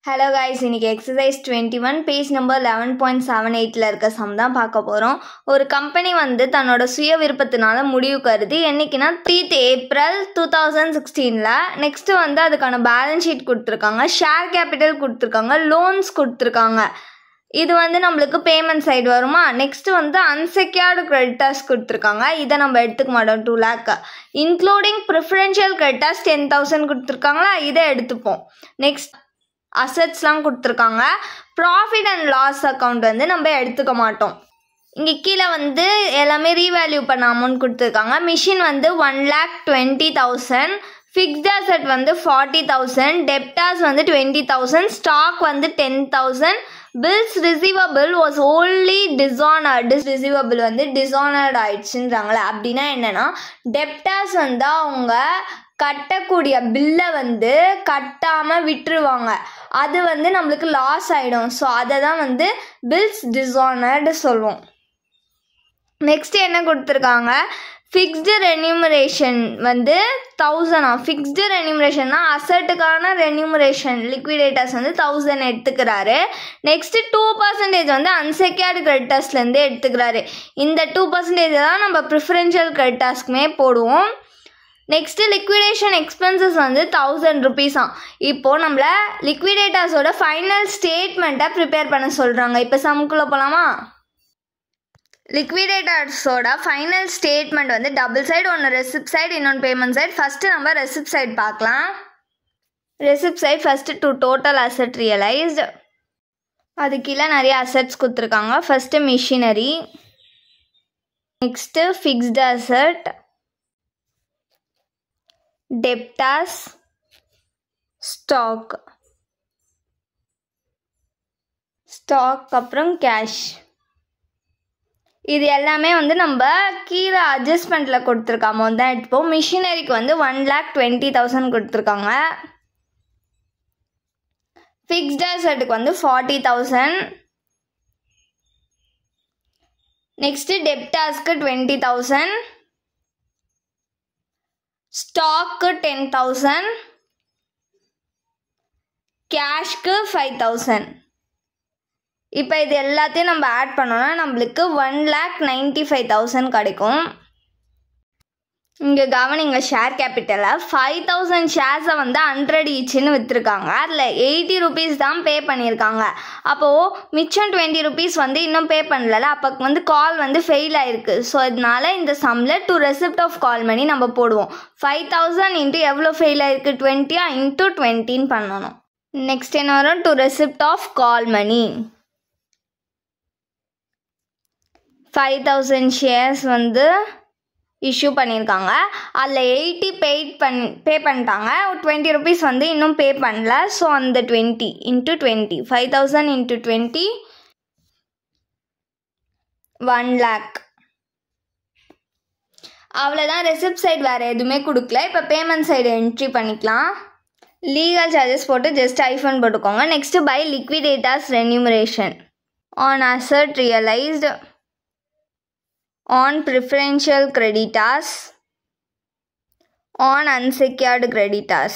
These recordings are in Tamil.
Hello guys, இன்னைக்கு exercise 21 page number 11.78ல இருக்க சம் தான் பார்க்க போறோம். ஒரு கம்பெனி வந்து தன்னோட சுய விருப்பத்தினால முடிவு கருதி என்னைக்குனா 3th April 2016ல நெக்ஸ்ட் வந்து அதுக்கான பேலன்ஸ் ஷீட் கொடுத்திருக்காங்க, ஷேர் கேபிட்டல் கொடுத்திருக்காங்க, லோன்ஸ் கொடுத்திருக்காங்க. இது வந்து நம்மளுக்கு பேமெண்ட் சைடு வருமா. நெக்ஸ்ட் வந்து அன்செக்யூர்டு கிரெடிட்டர்ஸ் கொடுத்துருக்காங்க, இதை நம்ம எடுத்துக்க மாட்டோம் 2 lakh. இன்க்ளூடிங் ப்ரிஃபரன்ஷியல் கிரெடிட்டர்ஸ் 10,000 கொடுத்துருக்காங்களா, இதை எடுத்துப்போம். நெக்ஸ்ட் அசட்ஸ்லாம் கொடுத்துருக்காங்க. ப்ராஃபிட் அண்ட் லாஸ் அக்கௌண்ட் வந்து நம்ம எடுத்துக்க மாட்டோம். இங்கே கீழே வந்து எல்லாமே ரீவேல்யூ பண்ண அமௌண்ட் கொடுத்துருக்காங்க. மிஷின் வந்து 1,20,000, ஃபிக்ஸ்ட் அசட் வந்து 40,000, டெப்டாஸ் வந்து 20,000, ஸ்டாக் வந்து 10,000. Bills receivable was only dishonoured, receivable வந்து டிஸானர்டு ஆயிடுச்சுன்றாங்களே. அப்படின்னா என்னன்னா, டெப்டாஸ் வந்து அவங்க கட்டக்கூடிய பில்லை வந்து கட்டாமல் விட்டுருவாங்க, அது வந்து நம்மளுக்கு லாஸ் ஆகிடும். ஸோ அதை தான் வந்து பில்ஸ் டிஸானர்டு சொல்லுவோம். நெக்ஸ்ட் என்ன கொடுத்துருக்காங்க, ஃபிக்ஸ்டு ரெனியூமரேஷன் வந்து 1000. ஃபிக்ஸ்டு ரெனியூமரேஷன்னா அசட்டுக்கான ரெனியூமரேஷன், லிக்விடேட்டர்ஸ் வந்து 1000 எடுத்துக்கிறாரு. நெக்ஸ்ட்டு 2% வந்து அன்செக்யூர்டு கிரெடிட்டர்ஸ்லேருந்து எடுத்துக்கிறாரு. இந்த 2% தான் நம்ம ப்ரிஃபரன்ஷியல் கிரெடிட்டர்ஸ்க்குமே போடுவோம். நெக்ஸ்ட்டு லிக்விடேஷன் எக்ஸ்பென்சஸ் வந்து 1000 rupees-ஆம். இப்போது நம்மளை லிக்விடேட்டர்ஸோட ஃபைனல் ஸ்டேட்மெண்ட்டை ப்ரிப்பேர் பண்ண சொல்கிறாங்க. இப்போ சம்குள்ளே போகலாமா. லிக்விடேட்டர்ஸோட ஃபைனல் ஸ்டேட்மெண்ட் வந்து டபுள் சைடு, ஒன்று ரெசிப்ட் சைடு, இன்னொன்று பேமெண்ட் சைடு. ஃபஸ்ட்டு நம்ம ரெசிப்ட் சைடு பார்க்கலாம். Receipt side first to total asset realised, அது கீழே நிறைய அசட்ஸ் கொடுத்துருக்காங்க. First machinery, next fixed asset, debtors, stock அப்புறம் கேஷ். இது எல்லாமே வந்து நம்ம கீழே அட்ஜஸ்ட்மெண்ட்டில் கொடுத்துருக்க அமௌண்ட் தான் எடுத்துப்போம். மிஷினரிக்கு வந்து 1,20,000 கொடுத்துருக்காங்க. ஃபிக்ஸ்ட் அசட்டுக்கு வந்து 40,000. நெக்ஸ்ட்டு டெப்டாஸ்க்கு 20,000, ஸ்டாக்கு 10,000, கேஷ்க்கு 5,000. இப்போ இது எல்லாத்தையும் நம்ம ஆட் பண்ணோன்னா நம்மளுக்கு 1,95,000 கிடைக்கும். இங்கே கவனிங்க, ஷேர் கேபிட்டலில் 5,000 ஷேர்ஸை வந்து 100 ஈச்சுன்னு விற்றுருக்காங்க. அதில் 80 rupees தான் பே பண்ணியிருக்காங்க. அப்போது மிச்சம் 20 rupees வந்து இன்னும் பே பண்ணல, அப்போ வந்து கால் வந்து ஃபெயில் ஆகிருக்கு. ஸோ இதனால இந்த சம்மில் டு ரெசிப்ட் ஆஃப் கால் மணி நம்ம போடுவோம். 5,000 இன்ட்டு எவ்வளோ ஃபெயில் ஆகிருக்கு, 20 இன்ட்டு 20 பண்ணணும். நெக்ஸ்ட் என்ன வரும், to receipt of call money 5,000 shares வந்து இஷ்யூ பண்ணியிருக்காங்க. அதில் 80 பே பண்ணிட்டாங்க, 20 rupees வந்து இன்னும் பே பண்ணல. ஸோ அந்த 20 இன்ட்டு 20, 5,000 இன்ட்டு 20, 1 lakh. அவ்வளோதான். ரெசிப்ட் சைடு வேறு எதுவுமே கொடுக்கல. இப்போ பேமெண்ட் சைடு என்ட்ரி பண்ணிக்கலாம். லீகல் சார்ஜஸ் போட்டு ஜஸ்ட் ஐஃபோன் போட்டுக்கோங்க. Next by liquidators remuneration on asset realised, on preferential creditors, on unsecured creditors.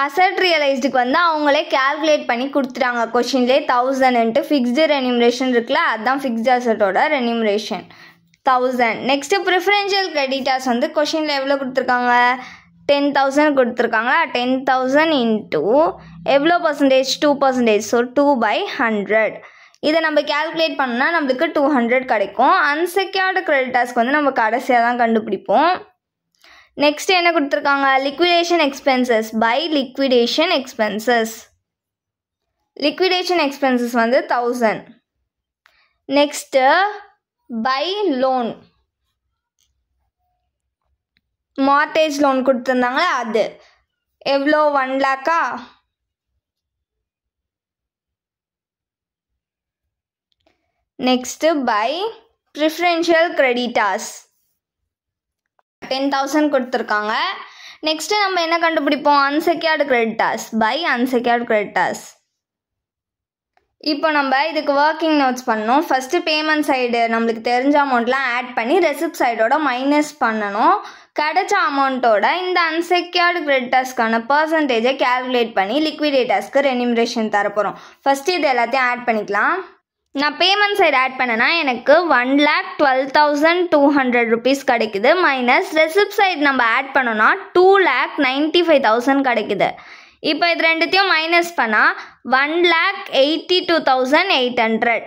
Asset ரியலைஸ்டுக்கு வந்து அவங்களே கேல்குலேட் பண்ணி கொடுத்துட்டாங்க கொஷின்லேயே. 1000 ஃபிக்ஸ்டு ரெனியூமரேஷன் இருக்குல்ல, அதுதான் fixed அசட்டோட remuneration 1000. Next preferential creditors வந்து கொஷினில் எவ்வளோ கொடுத்துருக்காங்க, 10,000 கொடுத்துருக்காங்க. 10,000 இன்ட்டு எவ்வளோ பர்சன்டேஜ், 2%. ஸோ 2/100. இதை நம்ம கேல்குலேட் பண்ணால் நம்மளுக்கு 200 கிடைக்கும். அன்செக்யூர்டு கிரெடிட்டர்ஸ்க்கு வந்து நம்ம கடைசியாக தான் கண்டுபிடிப்போம். நெக்ஸ்ட் என்ன கொடுத்துருக்காங்க, liquidation expenses by liquidation expenses. Liquidation expenses வந்து 1000. Next by loan, mortgage loan கொடுத்துருந்தாங்களே அது எவ்வளோ, 1 lakh-ஆ. நெக்ஸ்ட்டு பை ப்ரிஃபரன்ஷியல் கிரெடிட்டர்ஸ் 10,000 கொடுத்துருக்காங்க. நெக்ஸ்ட்டு நம்ம என்ன கண்டுபிடிப்போம், unsecured creditors by unsecured creditors. இப்போ நம்ம இதுக்கு ஒர்க்கிங் நோட்ஸ் பண்ணணும். ஃபஸ்ட்டு பேமெண்ட் சைடு நம்மளுக்கு தெரிஞ்ச அமௌண்ட்லாம் ஆட் பண்ணி ரெசிப்ட் சைடோட மைனஸ் பண்ணணும். கிடைச்ச அமௌண்ட்டோட இந்த அன்செக்யூர்டு கிரெடிட்டர்ஸ்க்கான பர்சன்டேஜை கேல்குலேட் பண்ணி லிக்விடேட்டர்ஸ்க்கு ரெனிமரேஷன் தரப்போகிறோம். ஃபஸ்ட்டு இது எல்லாத்தையும் ஆட் பண்ணிக்கலாம். நான் பேமெண்ட் சைடு ஆட் பண்ணேன்னா எனக்கு 1,12,200 rupees கிடைக்குது. மைனஸ் ரெசிப்ட் சைடு நம்ம ஆட் பண்ணோன்னா 2,95,000 கிடைக்குது. இப்போ இது ரெண்டுத்தையும் மைனஸ் பண்ணால் 1,82,800.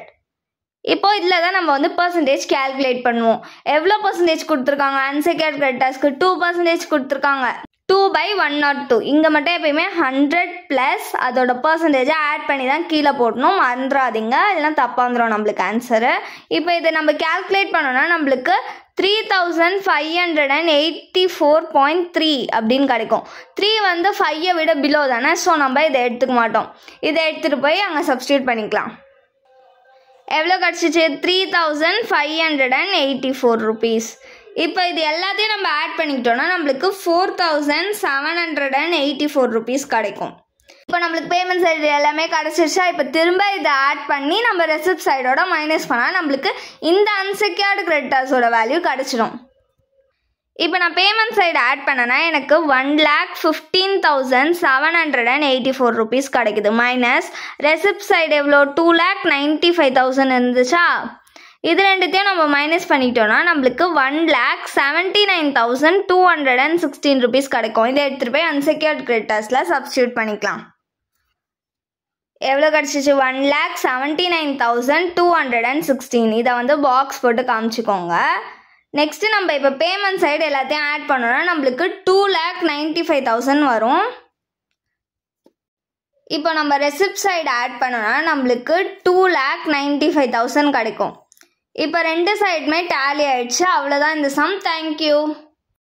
இப்போ இதில் தான் நம்ம வந்து பர்சன்டேஜ் கேல்குலேட் பண்ணுவோம். எவ்வளோ பர்சன்டேஜ் கொடுத்துருக்காங்க? அன்செக்யூர்ட் கிரெடிட்டர்ஸ்க்கு 2% கொடுத்துருக்காங்க. 2/102. இங்கே மட்டும் எப்பயுமே 100 + அதோட பர்சன்டேஜை ஆட் பண்ணி தான் கீழே போடணும், மறந்துடாதீங்க, இல்லைனா தப்பாக வந்துடும் நம்மளுக்கு ஆன்சரு. இப்போ இதை நம்ம கேல்குலேட் பண்ணோன்னா நம்மளுக்கு 3,584.3 அப்படின்னு கிடைக்கும். 3 வந்து 5 விட பிலோ தானே, ஸோ நம்ம இதை எடுத்துக்க மாட்டோம். இதை எடுத்துகிட்டு போய் அங்கே சப்ஸ்டியூட் பண்ணிக்கலாம். எவ்வளோ கிடச்சிச்சு? 3,584 rupees. இப்போ இது எல்லாத்தையும் நம்ம ஆட் பண்ணிக்கிட்டோன்னா நம்மளுக்கு 4,784 rupees கிடைக்கும். இப்போ நம்மளுக்கு பேமெண்ட் சைடு எல்லாமே கிடச்சிருச்சா? இப்போ திரும்ப இதை ஆட் பண்ணி நம்ம ரெசிப்ட் சைடோட மைனஸ் பண்ணால் நம்மளுக்கு இந்த அன்செக்யூர்டு கிரெடிட்டர்ஸோட வேல்யூ கிடச்சிடும். இப்போ நான் பேமெண்ட் சைடு ஆட் பண்ணேன்னா எனக்கு 1,15,784 rupees கிடைக்குது. மைனஸ் ரெசிப்ட் சைடு எவ்வளோ? 2,95,000 இருந்துச்சா? இது ரெண்டுத்தையும் நம்ம மைனஸ் பண்ணிட்டோன்னா நம்மளுக்கு 1,79,216 rupees கிடைக்கும். இதை எடுத்துகிட்டு போய் அன்செக்யூர்ட் கிரெடிட்டர்ஸில் சப்ஸ்டியூட் பண்ணிக்கலாம். எவ்வளோ கிடச்சிச்சு? 1,79,216. இதை வந்து பாக்ஸ் போட்டு காமிச்சிக்கோங்க. நெக்ஸ்ட்டு நம்ம இப்போ பேமெண்ட் சைடு எல்லாத்தையும் ஆட் பண்ணோன்னா நம்மளுக்கு 2,95,000 வரும். இப்போ நம்ம ரெசிப்ட் சைடு ஆட் பண்ணோன்னா நம்மளுக்கு 2,95,000 கிடைக்கும். இப்போ ரெண்டு சைடுமே டேலி ஆயிடுச்சு. அவ்வளோதான் இந்த சம். தேங்க்யூ.